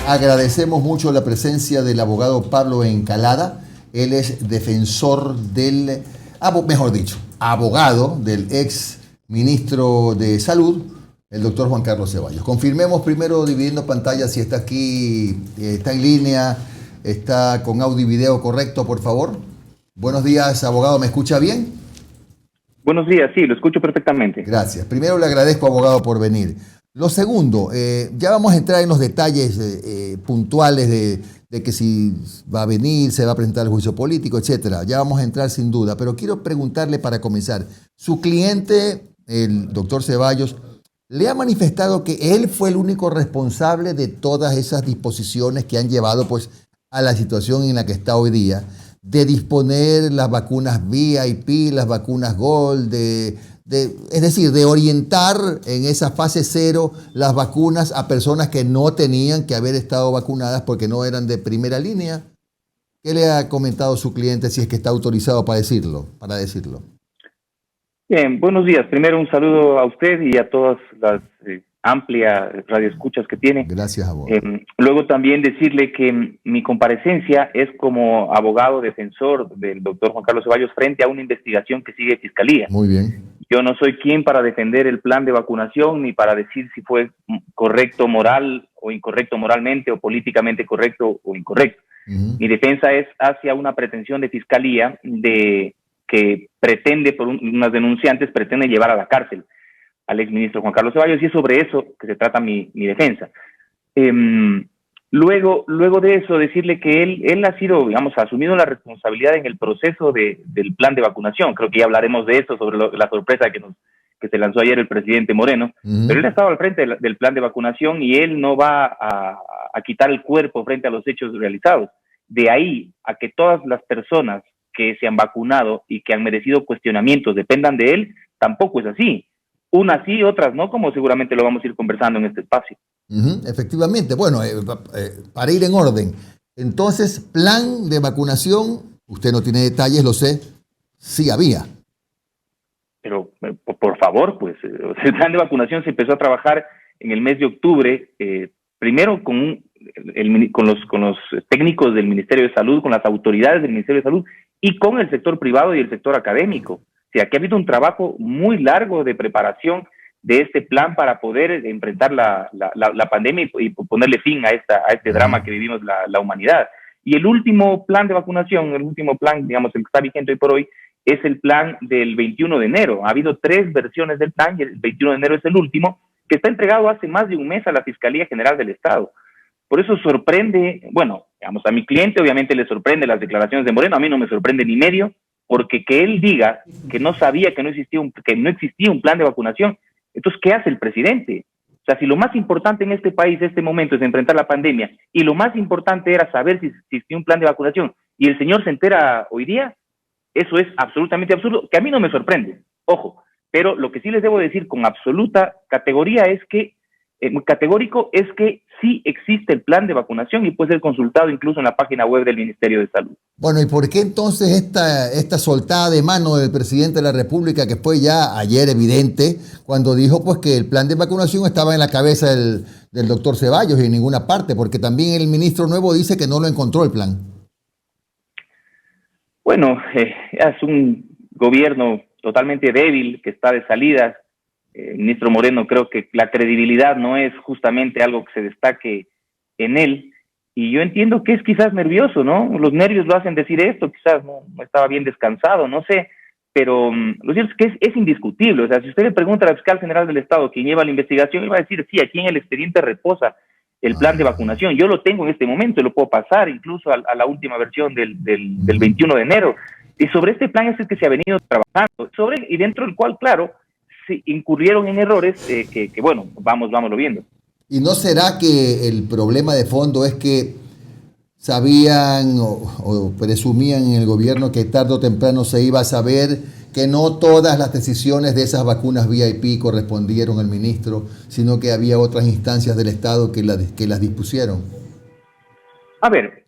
Agradecemos mucho la presencia del abogado Pablo Encalada. Él es defensor del, mejor dicho, abogado del ex ministro de Salud, el doctor Juan Carlos Ceballos. Confirmemos primero, dividiendo pantalla, si está aquí, está en línea, está con audio y video correcto, por favor. Buenos días, abogado, ¿me escucha bien? Buenos días, sí, lo escucho perfectamente. Gracias. Primero le agradezco, abogado, por venir. Lo segundo, ya vamos a entrar en los detalles puntuales de que si va a venir, se va a presentar el juicio político, etcétera. Ya vamos a entrar sin duda, pero quiero preguntarle para comenzar. Su cliente, el doctor Ceballos, le ha manifestado que él fue el único responsable de todas esas disposiciones que han llevado pues a la situación en la que está hoy día, de disponer las vacunas VIP, las vacunas Gold, es decir, de orientar en esa fase cero las vacunas a personas que no tenían que haber estado vacunadas porque no eran de primera línea. ¿Qué le ha comentado su cliente, si es que está autorizado para decirlo? Bien, buenos días. Primero un saludo a usted y a todas las amplias radioescuchas que tiene. Gracias, abogado. Luego también decirle que mi comparecencia es como abogado defensor del doctor Juan Carlos Ceballos frente a una investigación que sigue Fiscalía. Muy bien. Yo no soy quien para defender el plan de vacunación ni para decir si fue correcto moral o incorrecto moralmente o políticamente correcto o incorrecto. Mi defensa es hacia una pretensión de Fiscalía que pretende, por unas denunciantes, pretende llevar a la cárcel al exministro Juan Carlos Ceballos, y es sobre eso que se trata mi defensa. Luego de eso, decirle que él ha sido, digamos, ha asumido la responsabilidad en el proceso del plan de vacunación. Creo que ya hablaremos de eso, sobre la sorpresa que se lanzó ayer el presidente Moreno, pero él ha estado al frente del plan de vacunación y él no va a quitar el cuerpo frente a los hechos realizados. De ahí a que todas las personas que se han vacunado y que han merecido cuestionamientos dependan de él, tampoco es así. Unas sí, otras no, como seguramente lo vamos a ir conversando en este espacio. Efectivamente. Bueno, para ir en orden. Entonces, plan de vacunación, usted no tiene detalles, lo sé, sí había. Pero, por favor, pues, el plan de vacunación se empezó a trabajar en el mes de octubre, primero con los técnicos del Ministerio de Salud, con las autoridades del Ministerio de Salud y con el sector privado y el sector académico. O sea, aquí ha habido un trabajo muy largo de preparación de este plan para poder enfrentar la pandemia y ponerle fin a este drama que vivimos la humanidad. Y el último plan de vacunación, el último plan, digamos, el que está vigente hoy por hoy, es el plan del 21 de enero. Ha habido 3 versiones del plan y el 21 de enero es el último, que está entregado hace más de un mes a la Fiscalía General del Estado. Por eso sorprende, bueno, digamos, a mi cliente obviamente le sorprende las declaraciones de Moreno, a mí no me sorprende ni medio, porque que él diga que no sabía que no existía un plan de vacunación. Entonces, ¿qué hace el presidente? O sea, si lo más importante en este país, en este momento, es enfrentar la pandemia, y lo más importante era saber si existía un plan de vacunación, y el señor se entera hoy día, eso es absolutamente absurdo, que a mí no me sorprende, ojo, pero lo que sí les debo decir con absoluta categoría es que, muy categórico, es que sí existe el plan de vacunación y puede ser consultado incluso en la página web del Ministerio de Salud. Bueno, ¿y por qué entonces esta soltada de mano del presidente de la República, que fue ya ayer evidente, cuando dijo pues que el plan de vacunación estaba en la cabeza del doctor Ceballos y en ninguna parte? Porque también el ministro nuevo dice que no lo encontró el plan. Bueno, es un gobierno totalmente débil que está de salida. Ministro Moreno, creo que la credibilidad no es justamente algo que se destaque en él, y yo entiendo que es quizás nervioso, ¿no? Los nervios lo hacen decir esto, quizás no estaba bien descansado, no sé, pero lo cierto es que es indiscutible. O sea, si usted le pregunta al fiscal general del Estado, quien lleva la investigación, él va a decir, sí, aquí en el expediente reposa el plan de vacunación, yo lo tengo en este momento, lo puedo pasar incluso a la última versión del 21 de enero, y sobre este plan es el que se ha venido trabajando, y dentro del cual, claro, se incurrieron en errores que bueno, vámonos viendo. ¿Y no será que el problema de fondo es que sabían o presumían en el gobierno que tarde o temprano se iba a saber que no todas las decisiones de esas vacunas VIP correspondieron al ministro, sino que había otras instancias del Estado que las dispusieron? A ver,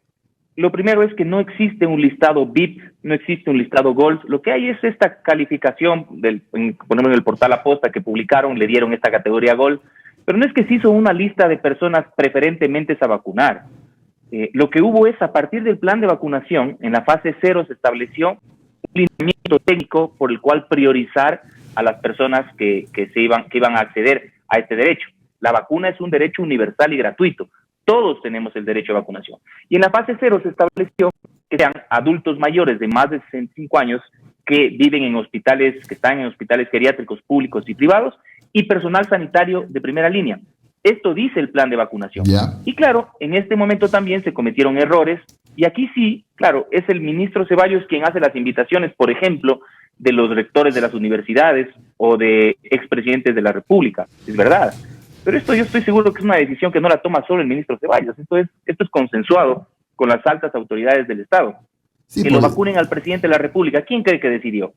lo primero es que no existe un listado VIP, no existe un listado Gold. Lo que hay es esta calificación, ponemos en el portal Aposta que publicaron, le dieron esta categoría Gold, Pero no es que se hizo una lista de personas preferentemente a vacunar. Lo que hubo es, a partir del plan de vacunación, en la fase 0 se estableció un lineamiento técnico por el cual priorizar a las personas que iban a acceder a este derecho. La vacuna es un derecho universal y gratuito. Todos tenemos el derecho a vacunación. Y en la fase 0 se estableció que sean adultos mayores de más de 65 años que viven en hospitales, que están en hospitales geriátricos públicos y privados, y personal sanitario de primera línea. Esto dice el plan de vacunación. Yeah. Y claro, en este momento también se cometieron errores, y aquí sí, claro, es el ministro Ceballos quien hace las invitaciones, por ejemplo, de los rectores de las universidades o de expresidentes de la República. Es verdad. Pero esto yo estoy seguro que es una decisión que no la toma solo el ministro Ceballos. Esto es consensuado con las altas autoridades del Estado. Sí, que lo vacunen al presidente de la República. ¿Quién cree que decidió?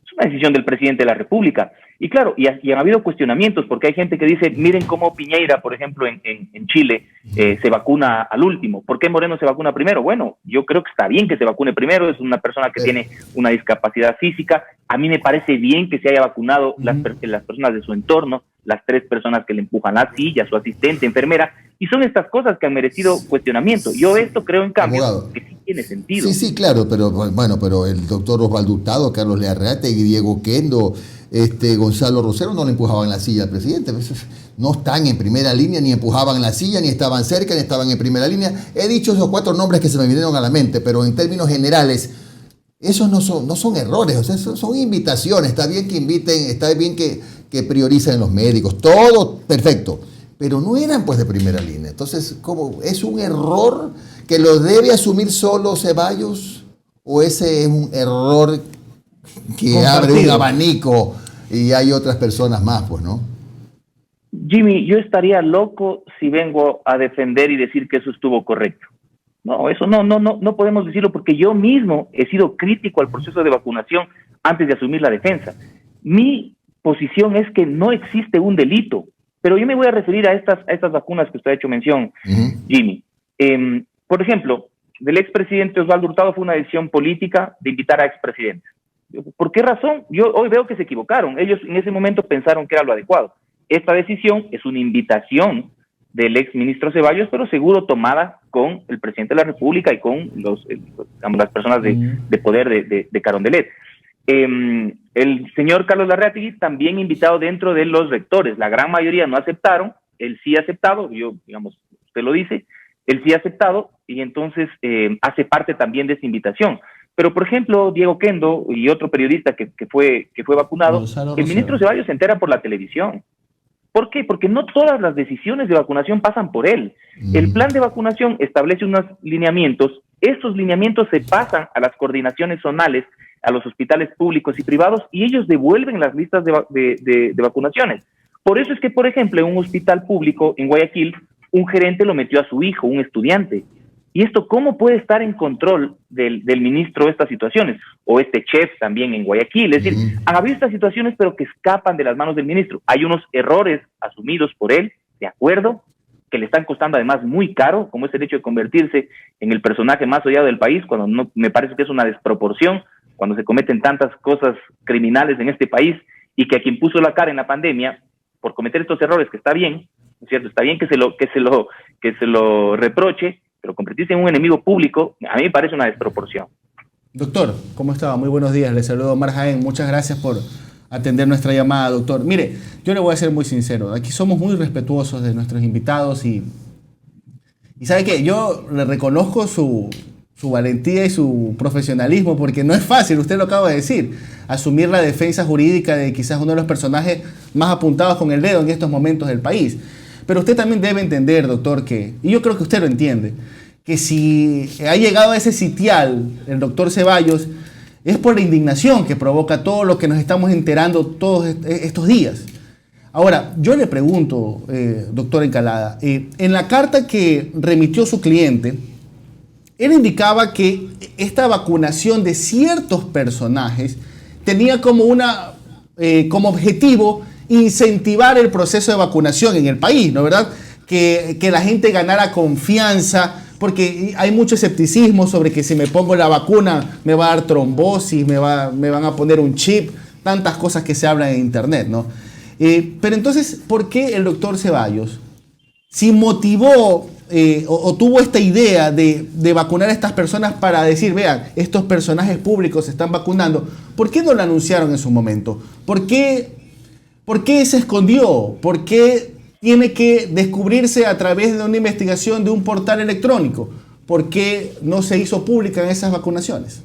Es una decisión del presidente de la República. Y claro, y han habido cuestionamientos, porque hay gente que dice, miren cómo Piñera, por ejemplo, en Chile, se vacuna al último. ¿Por qué Moreno se vacuna primero? Bueno, yo creo que está bien que se vacune primero, es una persona que tiene una discapacidad física. A mí me parece bien que se haya vacunado las personas de su entorno, las 3 personas que le empujan la silla, su asistente, enfermera, y son estas cosas que han merecido cuestionamiento. Yo esto creo, en cambio, abogado, que sí tiene sentido. Sí, claro, pero bueno, pero el doctor Osvaldo Hurtado, Carlos Larrategui, Diego Kendo, Gonzalo Rosero no le empujaban la silla al presidente. No están en primera línea, ni empujaban la silla, ni estaban cerca, ni estaban en primera línea. He dicho esos 4 nombres que se me vinieron a la mente, pero en términos generales, esos no son errores, o sea, son invitaciones. Está bien que inviten, está bien que prioricen los médicos, todo perfecto, pero no eran pues de primera línea. Entonces, ¿cómo? ¿Es un error que lo debe asumir solo Ceballos? ¿O ese es un error que abre un abanico y hay otras personas más, pues, no? Jimmy, yo estaría loco si vengo a defender y decir que eso estuvo correcto. No, eso no podemos decirlo, porque yo mismo he sido crítico al proceso de vacunación antes de asumir la defensa. Mi posición es que no existe un delito, pero yo me voy a referir a estas vacunas que usted ha hecho mención, Jimmy. Por ejemplo, del expresidente Osvaldo Hurtado fue una decisión política de invitar a expresidentes. ¿Por qué razón? Yo hoy veo que se equivocaron. Ellos en ese momento pensaron que era lo adecuado. Esta decisión es una invitación del exministro Ceballos, pero seguro tomada con el presidente de la República y con las personas de poder de Carondelet. El señor Carlos Larrategui también invitado dentro de los rectores. La gran mayoría no aceptaron, él sí ha aceptado, usted lo dice, él sí ha aceptado, y entonces hace parte también de esa invitación. Pero, por ejemplo, Diego Kendo y otro periodista que fue vacunado, el ministro Ceballos se entera por la televisión. ¿Por qué? Porque no todas las decisiones de vacunación pasan por él. El plan de vacunación establece unos lineamientos. Estos lineamientos se pasan a las coordinaciones zonales, a los hospitales públicos y privados, y ellos devuelven las listas de vacunaciones. Por eso es que, por ejemplo, en un hospital público en Guayaquil, un gerente lo metió a su hijo, un estudiante. ¿Y esto cómo puede estar en control del ministro estas situaciones? O este chef también en Guayaquil. Es decir, han habido estas situaciones, pero que escapan de las manos del ministro. Hay unos errores asumidos por él, de acuerdo, que le están costando además muy caro, como es el hecho de convertirse en el personaje más odiado del país, cuando no, me parece que es una desproporción, cuando se cometen tantas cosas criminales en este país, y que a quien puso la cara en la pandemia por cometer estos errores, que está bien, ¿no es cierto? Está bien que se lo reproche, pero convertirse en un enemigo público, a mí me parece una desproporción. Doctor, ¿cómo estaba? Muy buenos días. Le saludo a Omar Jaén. Muchas gracias por atender nuestra llamada, doctor. Mire, yo le voy a ser muy sincero. Aquí somos muy respetuosos de nuestros invitados y ¿sabe qué? Yo le reconozco su valentía y su profesionalismo, porque no es fácil, usted lo acaba de decir, asumir la defensa jurídica de quizás uno de los personajes más apuntados con el dedo en estos momentos del país. Pero usted también debe entender, doctor, y yo creo que usted lo entiende, que si ha llegado a ese sitial el doctor Ceballos, es por la indignación que provoca todo lo que nos estamos enterando todos estos días. Ahora, yo le pregunto, doctor Encalada, en la carta que remitió su cliente, él indicaba que esta vacunación de ciertos personajes tenía como objetivo incentivar el proceso de vacunación en el país, ¿no es verdad? Que la gente ganara confianza, porque hay mucho escepticismo sobre que si me pongo la vacuna me va a dar trombosis, me van a poner un chip, tantas cosas que se hablan en internet, ¿no? Pero entonces, ¿por qué el doctor Ceballos, si motivó o tuvo esta idea de vacunar a estas personas para decir, vean, estos personajes públicos se están vacunando, ¿por qué no lo anunciaron en su momento? ¿Por qué se escondió? ¿Por qué tiene que descubrirse a través de una investigación de un portal electrónico? ¿Por qué no se hizo pública en esas vacunaciones?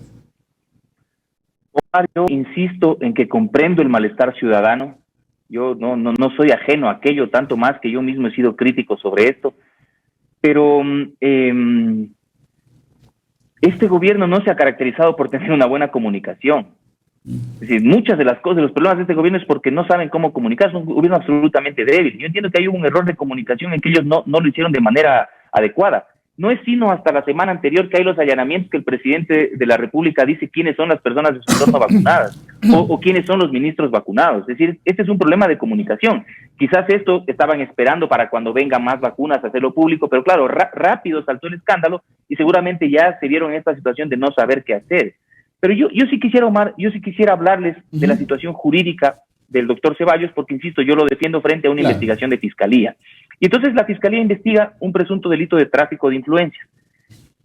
Yo insisto en que comprendo el malestar ciudadano. Yo no soy ajeno a aquello, tanto más que yo mismo he sido crítico sobre esto. Pero este gobierno no se ha caracterizado por tener una buena comunicación. Es decir, muchas de las cosas, de los problemas de este gobierno es porque no saben cómo comunicar. Es un gobierno absolutamente débil. Yo entiendo que hay un error de comunicación en que ellos no lo hicieron de manera adecuada. No es sino hasta la semana anterior que hay los allanamientos que el presidente de la República dice quiénes son las personas de su entorno vacunadas o quiénes son los ministros vacunados. Es decir, este es un problema de comunicación. Quizás esto estaban esperando para cuando vengan más vacunas hacerlo público, pero claro, rápido saltó el escándalo y seguramente ya se vieron en esta situación de no saber qué hacer. Pero yo sí quisiera, Omar, hablarles de la situación jurídica del doctor Ceballos, porque insisto, yo lo defiendo frente a una investigación de fiscalía. Y entonces la fiscalía investiga un presunto delito de tráfico de influencias.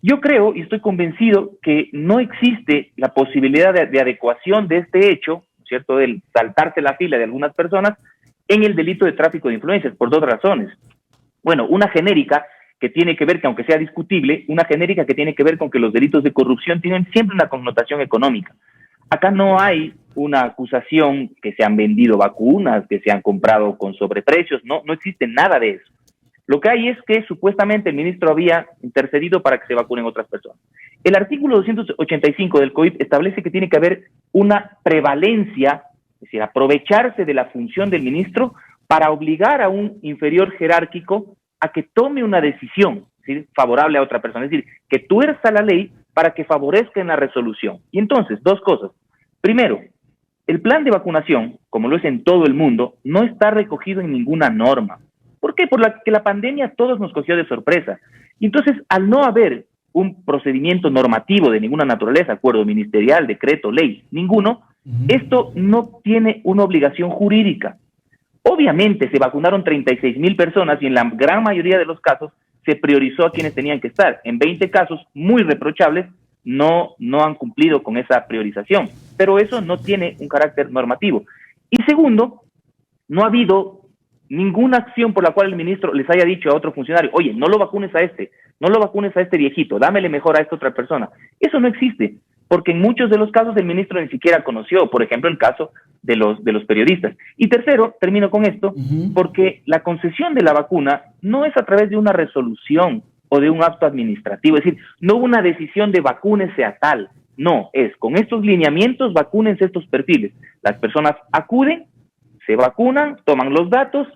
Yo creo y estoy convencido que no existe la posibilidad de adecuación de este hecho, ¿cierto?, del saltarse la fila de algunas personas en el delito de tráfico de influencias, por dos razones. Bueno, una genérica que tiene que ver, que aunque sea discutible, una genérica que tiene que ver con que los delitos de corrupción tienen siempre una connotación económica. Acá no hay una acusación que se han vendido vacunas, que se han comprado con sobreprecios, no existe nada de eso. Lo que hay es que supuestamente el ministro había intercedido para que se vacunen otras personas. El artículo 285 del COIP establece que tiene que haber una prevalencia, es decir, aprovecharse de la función del ministro para obligar a un inferior jerárquico a que tome una decisión, ¿sí?, favorable a otra persona, es decir, que tuerza la ley para que favorezca en la resolución. Y entonces, dos cosas. Primero, el plan de vacunación, como lo es en todo el mundo, no está recogido en ninguna norma. ¿Por qué? Porque la pandemia a todos nos cogió de sorpresa. Y entonces, al no haber un procedimiento normativo de ninguna naturaleza, acuerdo ministerial, decreto, ley, ninguno, esto no tiene una obligación jurídica. Obviamente se vacunaron 36,000 personas y en la gran mayoría de los casos se priorizó a quienes tenían que estar. En 20 casos muy reprochables no han cumplido con esa priorización, pero eso no tiene un carácter normativo. Y segundo, no ha habido ninguna acción por la cual el ministro les haya dicho a otro funcionario, oye, no lo vacunes a este viejito, dámele mejor a esta otra persona. Eso no existe, porque en muchos de los casos el ministro ni siquiera conoció, por ejemplo, el caso de los periodistas. Y tercero, termino con esto, porque la concesión de la vacuna no es a través de una resolución o de un acto administrativo, es decir, no hubo una decisión de vacúnese a tal, no, es con estos lineamientos vacúnense estos perfiles. Las personas acuden, se vacunan, toman los datos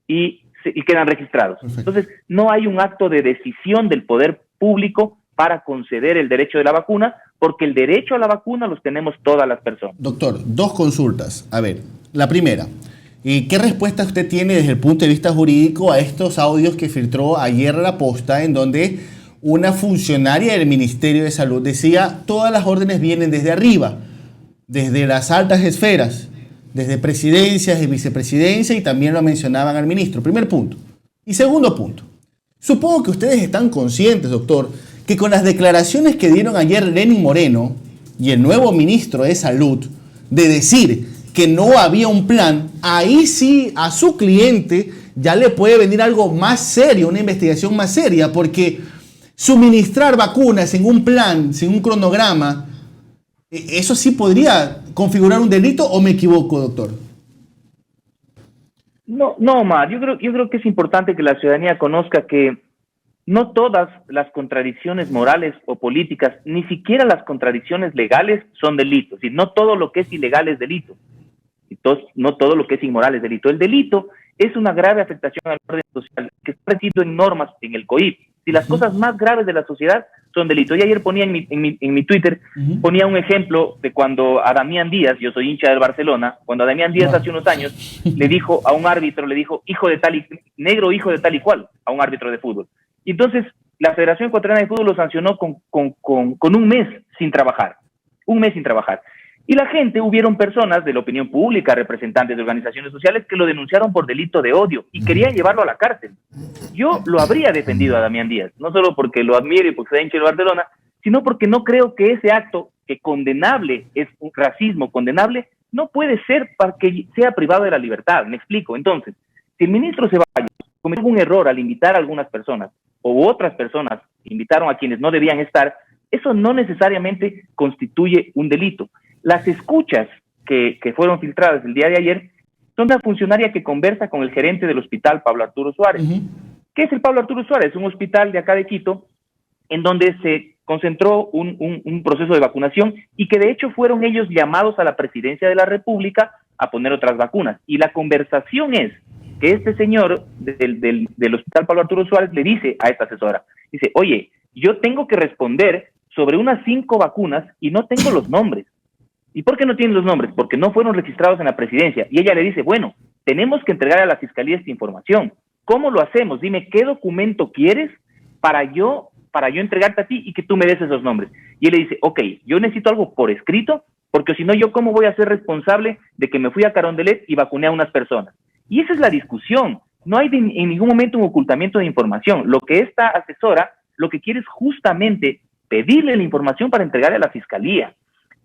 y quedan registrados. Perfecto. Entonces, no hay un acto de decisión del poder público para conceder el derecho de la vacuna, porque el derecho a la vacuna los tenemos todas las personas. Doctor, dos consultas. A ver, la primera, ¿qué respuesta usted tiene desde el punto de vista jurídico a estos audios que filtró ayer La Posta, en donde una funcionaria del Ministerio de Salud decía todas las órdenes vienen desde arriba, desde las altas esferas, desde presidencias y vicepresidencia, y también lo mencionaban al ministro? Primer punto. Y segundo punto, supongo que ustedes están conscientes, doctor, que con las declaraciones que dieron ayer Lenín Moreno y el nuevo ministro de Salud, de decir que no había un plan, ahí sí a su cliente ya le puede venir algo más serio, una investigación más seria, porque suministrar vacunas sin un plan, sin un cronograma, eso sí podría configurar un delito, ¿o me equivoco, doctor? No, Omar, yo creo que es importante que la ciudadanía conozca que no todas las contradicciones morales o políticas, ni siquiera las contradicciones legales son delitos. Y no todo lo que es ilegal es delito. Entonces, no todo lo que es inmoral es delito. El delito es una grave afectación al orden social que está regido en normas en el COIP. Si las cosas más graves de la sociedad son delitos. Y ayer ponía en mi Twitter, ponía un ejemplo de cuando a Damián Díaz, yo soy hincha del Barcelona, cuando a Damián Díaz hace unos años le dijo a un árbitro, hijo de tal y negro, hijo de tal y cual, a un árbitro de fútbol. Y entonces la Federación Ecuatoriana de Fútbol lo sancionó con un mes sin trabajar. Un mes sin trabajar. Y la gente, hubieron personas de la opinión pública, representantes de organizaciones sociales, que lo denunciaron por delito de odio y querían llevarlo a la cárcel. Yo lo habría defendido a Damián Díaz, no solo porque lo admiro y porque sea hincha de Barcelona, sino porque no creo que ese acto, que condenable, es un racismo condenable, no puede ser para que sea privado de la libertad. Me explico. Entonces, si el ministro Ceballos cometió un error al invitar a algunas personas, o otras personas invitaron a quienes no debían estar, eso no necesariamente constituye un delito. Las escuchas que fueron filtradas el día de ayer son de una funcionaria que conversa con el gerente del hospital, Pablo Arturo Suárez. ¿Qué es el Pablo Arturo Suárez? Es un hospital de acá de Quito, en donde se concentró un proceso de vacunación y que de hecho fueron ellos llamados a la presidencia de la República a poner otras vacunas. Y la conversación es que este señor del hospital Pablo Arturo Suárez le dice a esta asesora, dice, oye, yo tengo que responder sobre unas 5 vacunas y no tengo los nombres. ¿Y por qué no tienen los nombres? Porque no fueron registrados en la presidencia. Y ella le dice, bueno, tenemos que entregar a la fiscalía esta información. ¿Cómo lo hacemos? Dime, ¿qué documento quieres para yo entregarte a ti y que tú me des esos nombres? Y él le dice, ok, yo necesito algo por escrito, porque si no, ¿yo cómo voy a ser responsable de que me fui a Carondelet y vacuné a unas personas? Y esa es la discusión. No hay en ningún momento un ocultamiento de información. Lo que esta asesora, lo que quiere es justamente pedirle la información para entregarle a la fiscalía.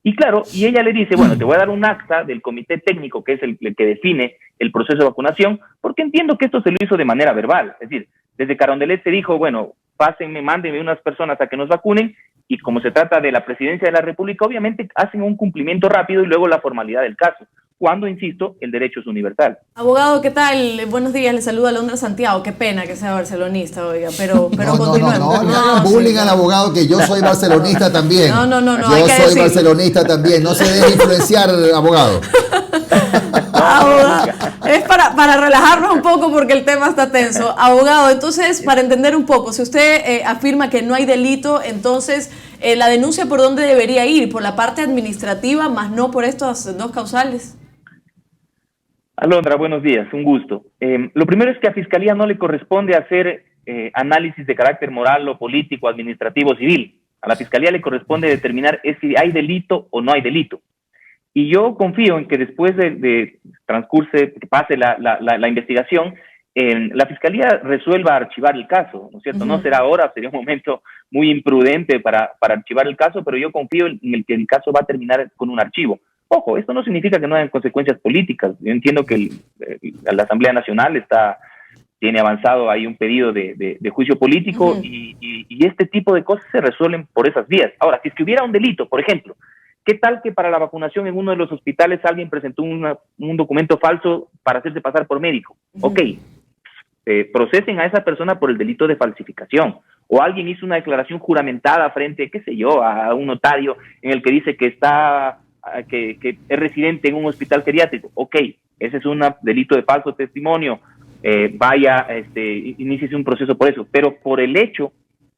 Y claro, y ella le dice, bueno, te voy a dar un acta del comité técnico, que es el que define el proceso de vacunación, porque entiendo que esto se lo hizo de manera verbal. Es decir, desde Carondelet se dijo, bueno, pásenme, mándenme unas personas a que nos vacunen, y como se trata de la presidencia de la República, obviamente hacen un cumplimiento rápido y luego la formalidad del caso, cuando, insisto, el derecho es universal. Abogado, ¿qué tal? Buenos días, le saluda Alondra Santiago. Qué pena que sea barcelonista, oiga, pero continuemos. No, bullying al abogado, que yo soy barcelonista también. No, yo soy barcelonista también, no se deje influenciar, abogado. Abogado, es para relajarnos un poco porque el tema está tenso. Abogado, entonces, para entender un poco, si usted afirma que no hay delito, entonces, ¿la denuncia por dónde debería ir? ¿Por la parte administrativa, más no por estos 2 causales? Alondra, buenos días, un gusto. Lo primero es que a Fiscalía no le corresponde hacer análisis de carácter moral o político, administrativo, civil. A la Fiscalía le corresponde determinar si hay delito o no hay delito. Y yo confío en que después de transcurse, que pase la investigación, la Fiscalía resuelva archivar el caso, ¿no es cierto? No será ahora, sería un momento muy imprudente para archivar el caso, pero yo confío en el que el caso va a terminar con un archivo. Ojo, esto no significa que no hayan consecuencias políticas. Yo entiendo que la Asamblea Nacional tiene avanzado ahí un pedido de juicio político y este tipo de cosas se resuelven por esas vías. Ahora, si es que hubiera un delito, por ejemplo, ¿qué tal que para la vacunación en uno de los hospitales alguien presentó un documento falso para hacerse pasar por médico? Ok, procesen a esa persona por el delito de falsificación. O alguien hizo una declaración juramentada frente, qué sé yo, a un notario en el que dice que que es residente en un hospital geriátrico. Ok, ese es un delito de falso testimonio. Inicie un proceso por eso. Pero por el hecho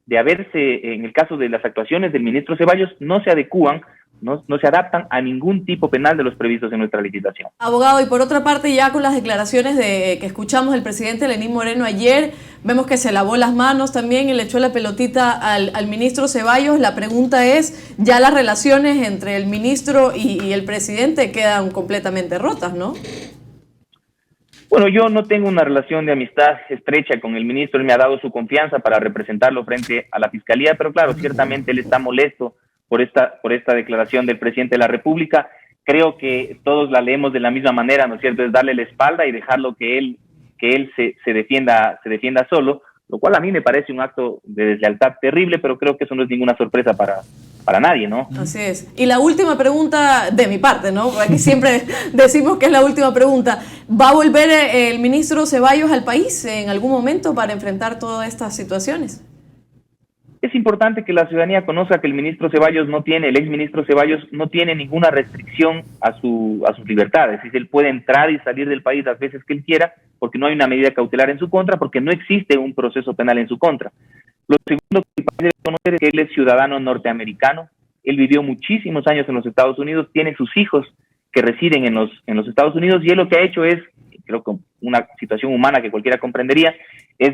de haberse, en el caso de las actuaciones del ministro Ceballos, no se adecúan, no se adaptan a ningún tipo penal de los previstos en nuestra legislación. Abogado, y por otra parte, ya con las declaraciones que escuchamos del presidente Lenín Moreno ayer, vemos que se lavó las manos también y le echó la pelotita al ministro Ceballos. La pregunta es, ya las relaciones entre el ministro y el presidente quedan completamente rotas, ¿no? Bueno, yo no tengo una relación de amistad estrecha con el ministro. Él me ha dado su confianza para representarlo frente a la Fiscalía, pero claro, ciertamente él está molesto por esta declaración del presidente de la República. Creo que todos la leemos de la misma manera, ¿no es cierto? Es darle la espalda y dejarlo que él se defienda solo, lo cual a mí me parece un acto de deslealtad terrible, pero creo que eso no es ninguna sorpresa para nadie, ¿no? Así es. Y la última pregunta de mi parte, ¿no? Porque siempre decimos que es la última pregunta. ¿Va a volver el ministro Ceballos al país en algún momento para enfrentar todas estas situaciones? Es importante que la ciudadanía conozca que el exministro Ceballos no tiene ninguna restricción a sus libertades. Es decir, él puede entrar y salir del país las veces que él quiera, porque no hay una medida cautelar en su contra, porque no existe un proceso penal en su contra. Lo segundo que el país debe conocer es que él es ciudadano norteamericano. Él vivió muchísimos años en los Estados Unidos, tiene sus hijos que residen en los Estados Unidos, y él lo que ha hecho es, creo que una situación humana que cualquiera comprendería, es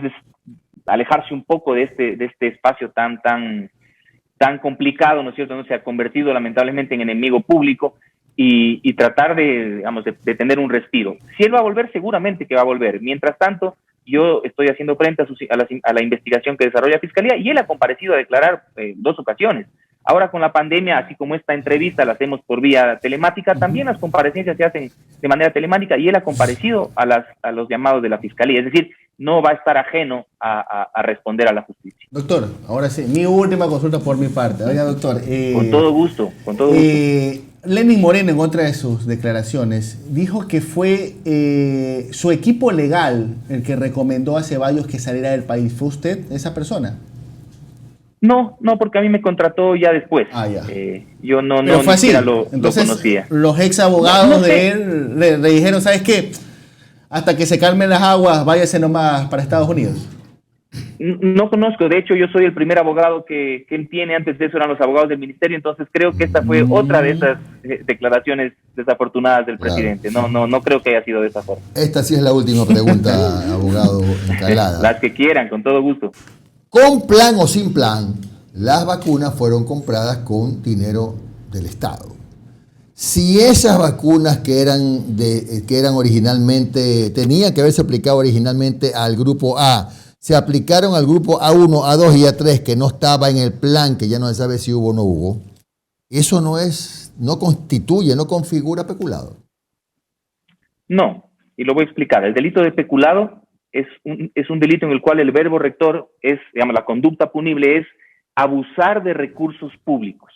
alejarse un poco de este espacio tan complicado, ¿no es cierto? No se ha convertido lamentablemente en enemigo público, y tratar digamos, de tener un respiro. Si él va a volver, seguramente que va a volver. Mientras tanto, yo estoy haciendo frente a la investigación que desarrolla Fiscalía, y él ha comparecido a declarar 2 ocasiones. Ahora con la pandemia, así como esta entrevista la hacemos por vía telemática, también las comparecencias se hacen de manera telemática, y él ha comparecido a los llamados de la Fiscalía. Es decir, no va a estar ajeno a responder a la justicia. Doctor, ahora sí, mi última consulta por mi parte. Oiga, doctor. Con todo gusto, con todo gusto. Lenín Moreno, en otra de sus declaraciones, dijo que fue su equipo legal el que recomendó a Ceballos que saliera del país. ¿Fue usted esa persona? No, porque a mí me contrató ya después. Ya. Yo no fue así. Entonces, lo conocía. Los ex abogados no sé. de él le dijeron, ¿sabes qué? Hasta que se calmen las aguas, váyase nomás para Estados Unidos. No conozco, de hecho yo soy el primer abogado que él tiene. Antes de eso eran los abogados del ministerio, entonces creo que esta fue otra de esas declaraciones desafortunadas del presidente. No creo que haya sido de esa forma. Esta sí es la última pregunta, abogado Encalada. Las que quieran, con todo gusto. Con plan o sin plan, las vacunas fueron compradas con dinero del Estado. Si esas vacunas que eran originalmente, tenían que haberse aplicado originalmente al grupo A, se aplicaron al grupo A1, A2 y A3, que no estaba en el plan, que ya no se sabe si hubo o no hubo, eso no constituye, no configura peculado. No, y lo voy a explicar. El delito de peculado es un delito en el cual el verbo rector la conducta punible es abusar de recursos públicos.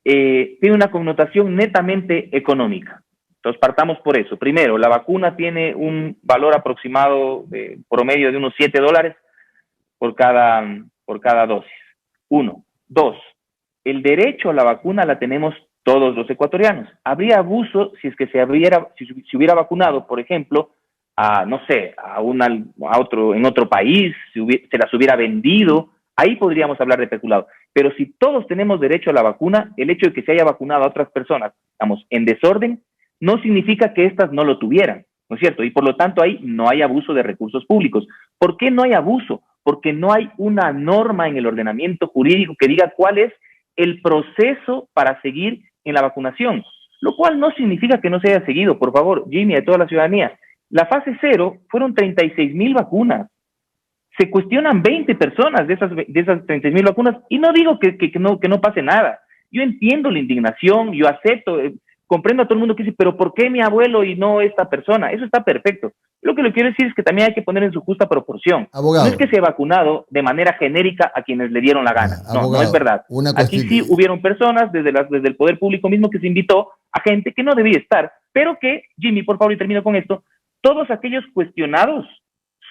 Tiene una connotación netamente económica. Entonces partamos por eso. Primero, la vacuna tiene un valor aproximado promedio de unos $7 por cada dosis. 1. 2. El derecho a la vacuna la tenemos todos los ecuatorianos. Habría abuso si es que se hubiera vacunado, por ejemplo, en otro país, se las hubiera vendido. Ahí podríamos hablar de peculado. Pero si todos tenemos derecho a la vacuna, el hecho de que se haya vacunado a otras personas, en desorden, no significa que éstas no lo tuvieran, ¿no es cierto? Y por lo tanto ahí no hay abuso de recursos públicos. ¿Por qué no hay abuso? Porque no hay una norma en el ordenamiento jurídico que diga cuál es el proceso para seguir en la vacunación, lo cual no significa que no se haya seguido. Por favor, Jimmy, de toda la ciudadanía, la fase 0 fueron 36,000 vacunas. Se cuestionan 20 personas de esas 36,000 vacunas, y no digo que no pase nada. Yo entiendo la indignación, yo acepto, comprendo a todo el mundo que dice, pero ¿por qué mi abuelo y no esta persona? Eso está perfecto. Lo que le quiero decir es que también hay que poner en su justa proporción. Abogado. No es que se ha vacunado de manera genérica a quienes le dieron la gana. No es verdad. Aquí sí hubieron personas desde el poder público mismo que se invitó a gente que no debía estar, pero que, Jimmy, por favor, y termino con esto, todos aquellos cuestionados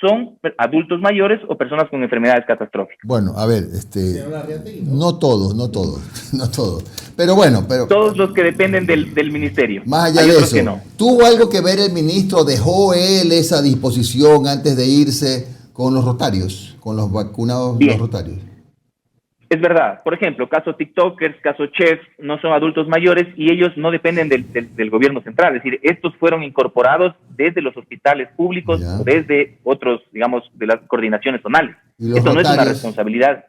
son adultos mayores o personas con enfermedades catastróficas. Bueno, a ver, no todos. Pero bueno, todos los que dependen del ministerio. Más allá de eso, ¿tuvo algo que ver el ministro? ¿Dejó él esa disposición antes de irse con los rotarios, con los vacunados? Bien. Los rotarios? Es verdad. Por ejemplo, caso TikTokers, caso chefs, no son adultos mayores y ellos no dependen del gobierno central. Es decir, estos fueron incorporados desde los hospitales públicos o desde otros, digamos, de las coordinaciones zonales. Esto no es una responsabilidad.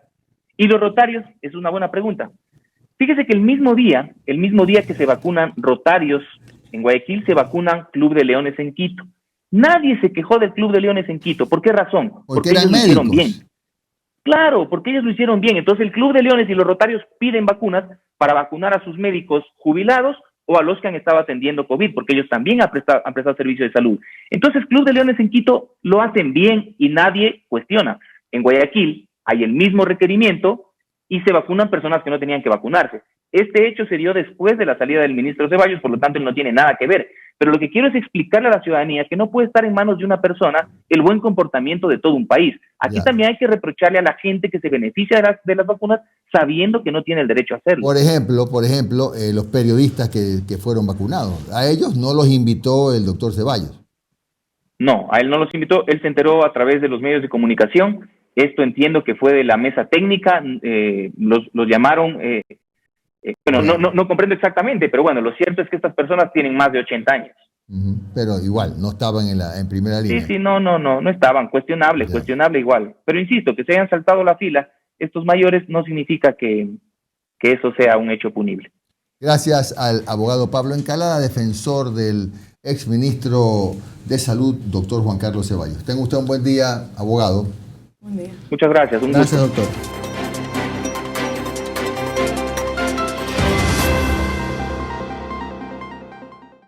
¿Y los rotarios? Es una buena pregunta. Fíjese que el mismo día que se vacunan rotarios en Guayaquil, se vacunan Club de Leones en Quito. Nadie se quejó del Club de Leones en Quito. ¿Por qué razón? Porque ellos lo hicieron bien. Claro, porque ellos lo hicieron bien. Entonces el Club de Leones y los rotarios piden vacunas para vacunar a sus médicos jubilados o a los que han estado atendiendo COVID, porque ellos también han prestado servicio de salud. Entonces Club de Leones en Quito lo hacen bien y nadie cuestiona. En Guayaquil hay el mismo requerimiento y se vacunan personas que no tenían que vacunarse. Este hecho se dio después de la salida del ministro Ceballos, por lo tanto él no tiene nada que ver. Pero lo que quiero es explicarle a la ciudadanía que no puede estar en manos de una persona el buen comportamiento de todo un país. Aquí también hay que reprocharle a la gente que se beneficia de las vacunas sabiendo que no tiene el derecho a hacerlo. Por ejemplo, los periodistas que fueron vacunados, a ellos no los invitó el doctor Ceballos. No, a él no los invitó, él se enteró a través de los medios de comunicación. Esto entiendo que fue de la mesa técnica, los llamaron... no comprendo exactamente, pero bueno, lo cierto es que estas personas tienen más de 80 años. Pero igual, no estaban en primera línea. Sí, no estaban, cuestionable igual. Pero insisto, que se hayan saltado la fila estos mayores no significa que eso sea un hecho punible. Gracias al abogado Pablo Encalada, defensor del exministro de Salud, doctor Juan Carlos Ceballos. Tenga usted un buen día, abogado. Buen día. Muchas gracias. Un Gracias, gusto. doctor.